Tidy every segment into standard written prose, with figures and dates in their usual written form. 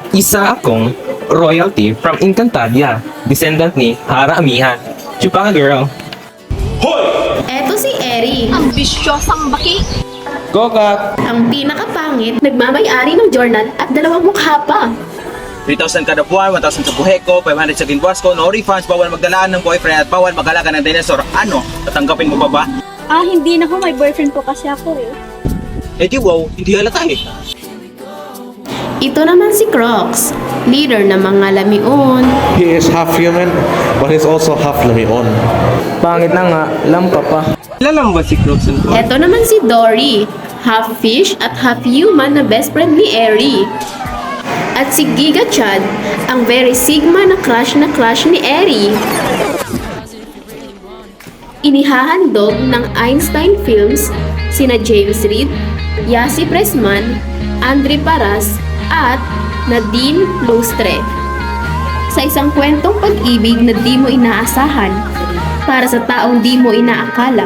Isa akong royalty from Encantadia, descendant ni Hara Amihan. Chupa ka, girl. Eto si Eri, Ang bisyosang baki. Go, Kak! ang pinakapangit, nagmamay-ari ng journal at dalawang mukha pa. 3,000 kada buwan, 1,000 sa buhe ko, 500 sa ginbuwas ko, no refunds, bawal magdalaan ng boyfriend at bawal mag-alaga ng dinosaur. Ano? Tatanggapin mo pa ba? Hindi na ho. May boyfriend po kasi ako eh. Eh di wow, hindi halata eh. Ito naman si Crocs, leader ng mga lamion. He is half human, but he's also half Lamion. Pangit na nga, lampa pa. Kilala mo ba si Croxon po? Ito naman si Dory, half fish at half human na best friend ni Eri. At si Giga Chad, ang very sigma na crush ni Eri. Inihahandog ng Einstein Films sina James Reid, Yasi Pressman, Andre Paras, at Nadine Lustre. Sa isang kwentong pag-ibig na di mo inaasahan, para sa taong di mo inaakala.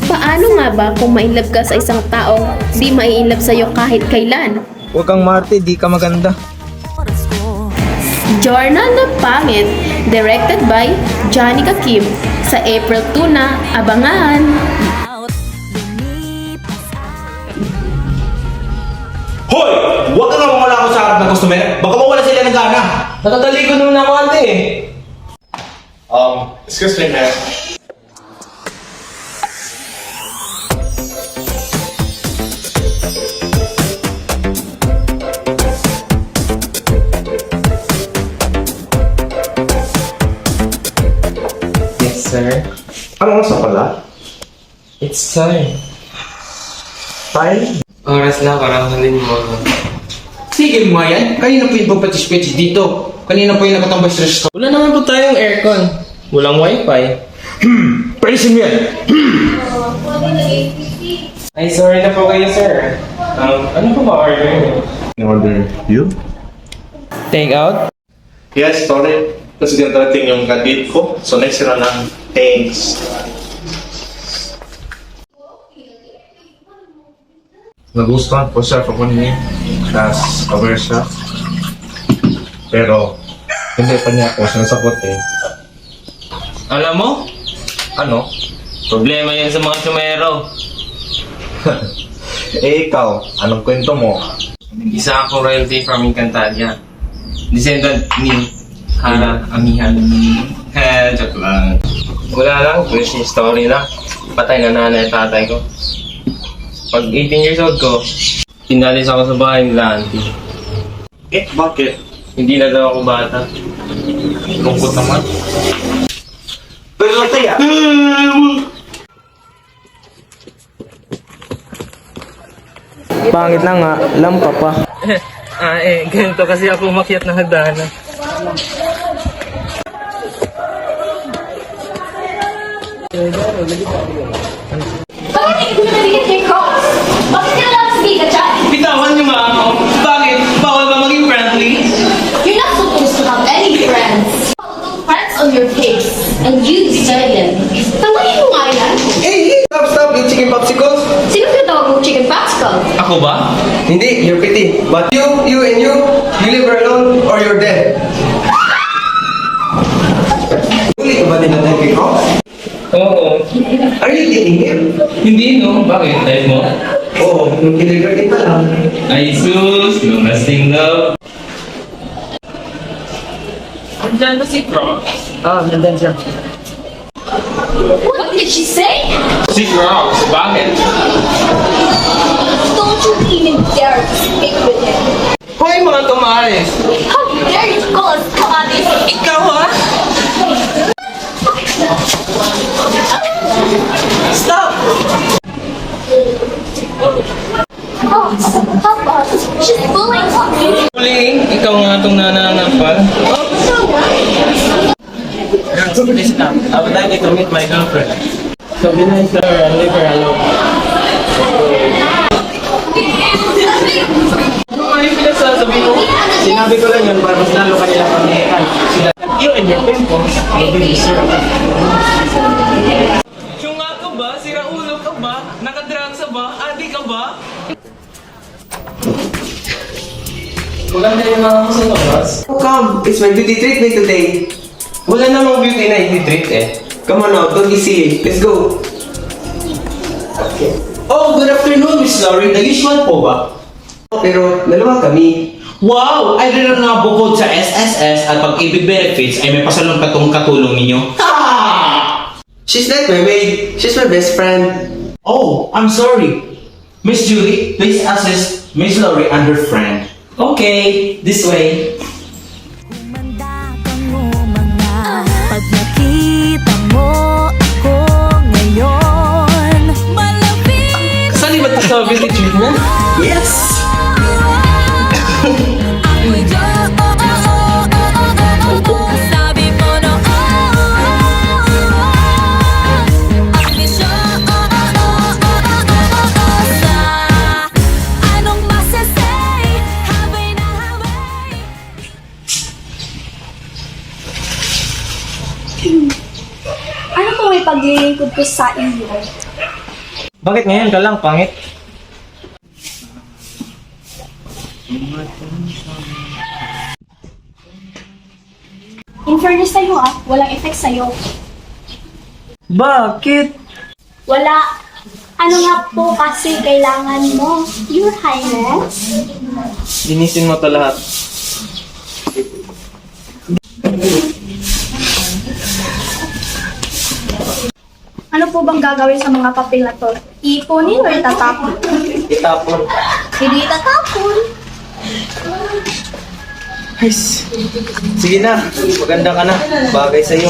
Paano nga ba kung ma-inlove ka sa isang taong di mai-inlove sa'yo kahit kailan? Huwag kang Marte, di ka maganda. Journal ng Pangit, directed by Janica Kim. Sa April 2 na, abangan! Hoy! Huwag ka nga mawala ako sa harap ng customer. Baka mawala sila ng gana. Natataligo naman ako, ate eh. Excuse me, ma'am. Yes, sir. Ano oras na pala? It's time. Time? Oras na, parang halin mo. Sige mo yan. Kanina po yung pagpatis-patis dito. Kanina po yung nakatambay stress ko. Wala naman po tayong aircon. Walang wifi. Paisin mo yan. Ay, sorry na po kayo, sir. Ano po ba-order niyo? In order you? Take out? Yes, sorry. Kasi ganito natin yung kadit ko. So next year na. Thanks. Nagustuhan ko siya kung niya. Tapos aware siya. Pero hindi pa niya ako sinasagot eh. Alam mo, Ano? problema yan sa mga sumero. Eh ikaw, anong kwento mo? Isa akong royalty from Encantadia. Descendant ni Hara Amihan. Joke lang. Wala lang, twist story na. Patay na nanay at tatay ko. Pag 18 years old ko, pinalis ako sa bahay nila, auntie. Eh, bakit? Hindi na daw ako bata. Lungkot naman. Pero lang tayo. Pangit na nga, lampa pa. Ganito kasi ako umakyat ng hagdanan. Bakit hindi ko narinig kay Crocs? Bakit ka lang si Giga Chad? Bitawan niyo ba ako? Bakit? Bawal ba maging friendly? You're not supposed to have any friends. Those friends on your case. And you deserve them. Tamahin mo nga yan. Stop, yung chicken popsicles. Sino pinatawag mo chicken popsicle? Ako ba? Hindi, you're pretty. But you live alone or you're dead. Huli ka ba din natin kay Crocs? Oo. Are you dating him? Hindi no? Bakit? Type mo? Oo, nung kindergarten pa lang. Ay sus, long lasting love. Andiyan ba si Crocs? Nandun siya. What did she say? Si Crocs, bakit? Don't you even dare to speak with him. Hoy mga tumalis! How dare you call us commies? Ikaw ha? Stop! Oh, Papa, she's bullying us. Bullying, ikaw nga itong nananapal. Listen up, I would like you to meet my girlfriend. So be nice to her and leave her alone. Ano nga yung pinagsasabi mo? Sinabi ko lang yun para mas lalo kanilang pag-iikan. Sila, you and your pimples will be deserved. Syunga ka ba? Siraulo ka ba? Nakadrugsa ba? Adi ka ba? Maganda yung mga gusto mo, boss. Oh, come. It's my beauty treatment today. Wala namang beauty na i-treat eh. Come on now, don't be silly. Let's go. Oh, good afternoon, Miss Laurie. The usual po ba? Pero dalawa kami. Wow! Ay rin nga bukod sa SSS at pag-ibig benefits ay may pasalong katulong ninyo. She's not my maid. She's my best friend. Oh, I'm sorry. Miss Julie, please assist Miss Laurie and her friend. Okay, this way. Kumanda ka mo mga pag nakita mo ako ngayon. Malapit Kasali ba ito sa beauty treatment? Yes! ako'y sabi mo no anong masasay habay na habay. Ano po may paglilingkod ko sa inyo? Bakit ngayon ka lang, pangit? In fairness sa'yo walang effect sa'yo. Bakit? Wala. Ano nga po kasi kailangan mo, Your Highness? Linisin mo to lahat. Ano po bang gagawin sa mga papel na to? Ipunin o itatapon? Itapon. Hindi itatapon. Sige na, maganda ka na. Bagay sa'yo.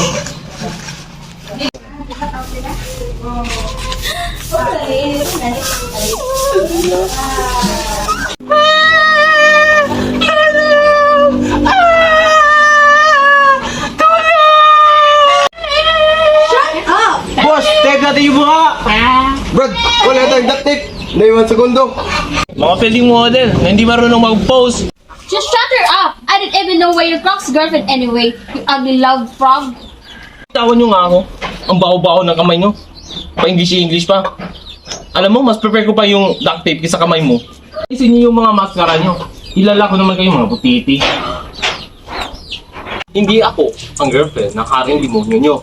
Boss, tape natin yung mga! Brad, wala tayong duct tape. Naiwan segundo. Mga pwedeng model na hindi marunong mag-pose. Just shut her up! I didn't even know where your Croc's girlfriend anyway, you ugly love frog. Tawan nyo nga ako. Ang baho-baho ng kamay nyo. Pa-English pa. Alam mo, mas prepare ko pa yung duct tape kaysa kamay mo. Isin nyo yung mga mascara nyo. Ilala ko naman kayo mga putiti. Hindi ako ang girlfriend ng haring demonyo nyo.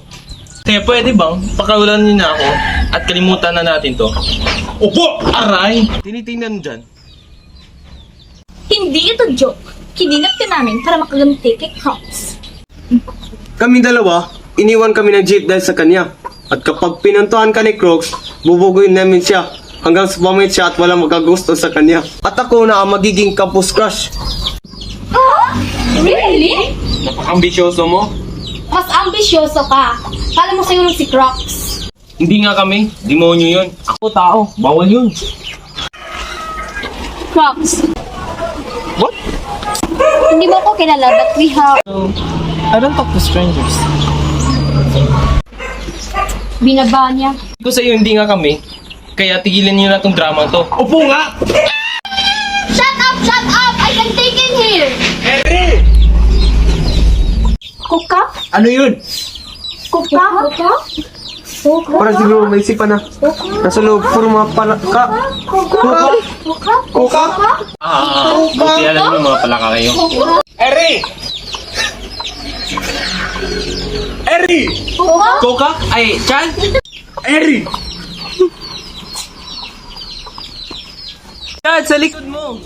Kaya pwede bang pakawalan niyo na ako at kalimutan na natin to? Opo! Aray! Tinitingnan dyan. Hindi ito joke. Kidinap ka namin para makaganti kay Crocs. Kaming dalawa, iniwan kami ng jeep dahil sa kanya. At kapag pinuntuhan ka ni Crocs, bubuguin namin siya hanggang sa pamit siya at walang magkagusto sa kanya. At ako na ang magiging campus crush. Really? Napaka-ambisyoso mo. Mas ambisyoso ka. Kala mo sa'yo si Crocs. Hindi nga kami. Demonyo yun. Ako tao. Bawal yun. Crocs. What? Hindi mo ko kilala but we have... I don't talk to strangers. Binaba niya. Ko sa'yo hindi nga kami. Kaya tigilan niyo na tong drama to. Opo nga! Shut up! Shut up! I can take in here! Kuka? Ano yun? Kuka? Kuka? Para siguro may isipan na. Nasa loob, puro mga palaka. Kuka? Kuka? Buti alam niyo mga palaka kayo. Eri! Eri! Kuka? Coca? Ay, Chan? Eri! Chan, sa likod mo!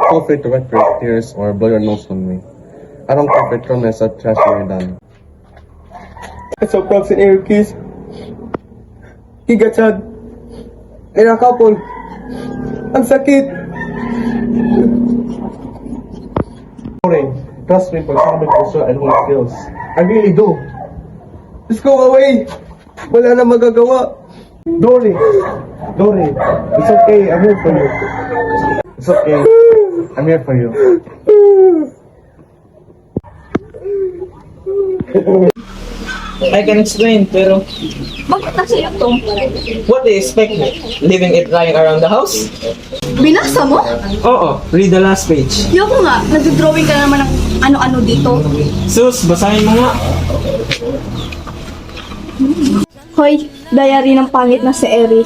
Feel free to wipe your tears or blow your nose on me. I don't care if it comes as trash when you're done. So Crocs and Air Kiss. Higachad. Nirakapon. Ang sakit. Trust me, for somebody to show and what feels. I really do. Just go away. Wala na magagawa. Dory! Dory! It's okay, I'm here for you. It's okay. I'm here for you. I can explain, pero Bakit na sa'yo to? What do you expect me? Leaving it lying around the house? Binasa mo? Oo, read the last page. Yoko nga, nag-drawing ka naman ng ano-ano dito. Sus, basahin mo nga. Hoy, diary ng pangit na si Eri.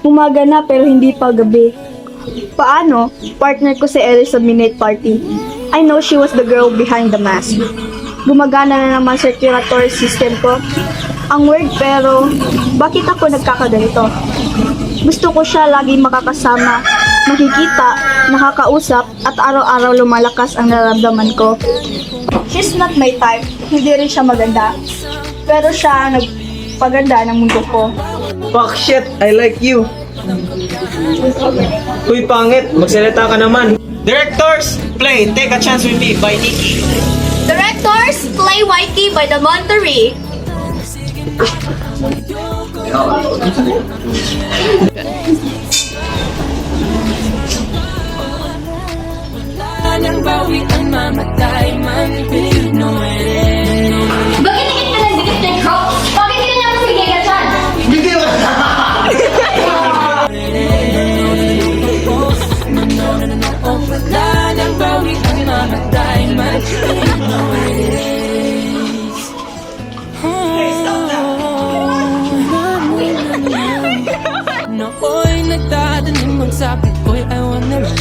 Umaga na pero hindi pa gabi. Paano? Partner ko si Eri sa minute party. I know she was the girl behind the mask. Gumagana na naman circulatory system ko. Ang weird pero, bakit ako nagkakaganito? Gusto ko siya lagi makakasama, makikita, nakakausap, at araw-araw lumalakas ang nararamdaman ko. She's not my type, hindi rin siya maganda. Pero siya ang nagpaganda ng mundo ko. Fuck shit, I like you. Uy, pangit, magsalita ka naman. Directors, play Take a Chance with Me by Nikki. Directors, play Whitey by the Monterey. Nang bawi ang mamatay man, Pinoy. Bakit dikit ka ng dikit kay Crocs? Bakit hindi niya mo sige ka dyan? Wala nang bawi ang mamatay man, Nooy nagdadanim magsabit ko'y ewan na lang.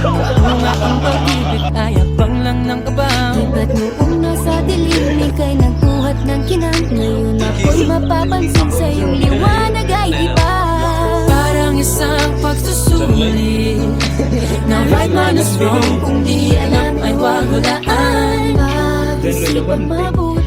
Kung nga ang pag-ibig ay abang lang ng kabang. Ba't noong nasa dilim ika'y nagbuhat ng kinang? Ngayon ako'y mapapansin sa iyong liwanag ay iba. Parang isang pagsusuli. Now right man is wrong. Kung di alam ay wag hulaan. Pag-isip ang mabuti.